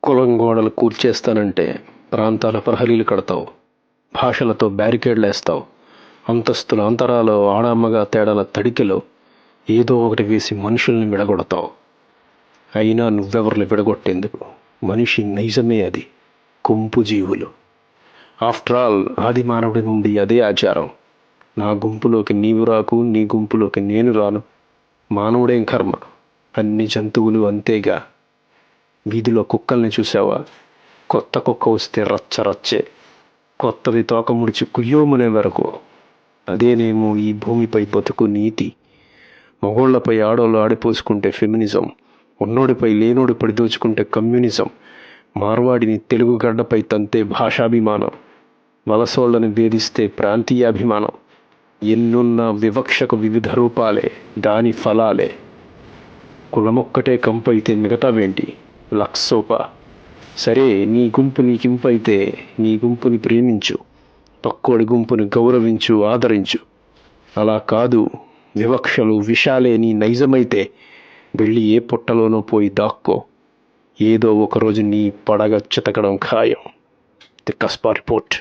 కులం గోడలు కూల్చేస్తానంటే ప్రాంతాల ప్రహరీలు కడతావు, భాషలతో బ్యారికేడ్లు వేస్తావు, అంతస్తుల అంతరాలు ఆడామగా తేడాల తడికెలో ఏదో ఒకటి వేసి మనుషుల్ని విడగొడతావు. అయినా నువ్వెవర్ని విడగొట్టేందుకు? మనిషి నైజమే అది, గుంపు జీవులు. ఆఫ్టర్ ఆల్ ఆది మానవుడి నుండి అదే ఆచారం. నా గుంపులోకి నీవు రాకు, నీ గుంపులోకి నేను రాను. మానవుడేం కర్మ, అన్ని జంతువులు అంతేగా. వీధిలో కుక్కల్ని చూసావా? కొత్త కుక్క వస్తే రచ్చరచ్చే, కొత్తది తోక ముడిచి కుయ్యోమనే వరకు. అదేనేమో ఈ భూమిపై బతుకు నీతి. మగోళ్లపై ఆడోళ్ళు ఆడిపోసుకుంటే ఫెమినిజం, ఉన్నోడిపై లేనోడి పడి దోచుకుంటే కమ్యూనిజం, మార్వాడిని తెలుగు గడ్డపై తంతే భాషాభిమానం, వలసోళ్లను వేధిస్తే ప్రాంతీయాభిమానం. ఎన్నున్న వివక్షకు వివిధ రూపాలే, దాని ఫలాలే. కులమొక్కటే కంపైతే మిగతావేంటి? లక్సోప. సరే, నీ గుంపు నీకింపైతే నీ గుంపుని ప్రేమించు, పక్కోడి గుంపుని గౌరవించు, ఆదరించు. అలా కాదు, వివక్షలు విషాలే నీ నైజమైతే వెళ్ళి ఏ పుట్టలోనో పోయి దాక్కో. ఏదో ఒకరోజు నీ పడగ చితకడం ఖాయం. The కస్పా report.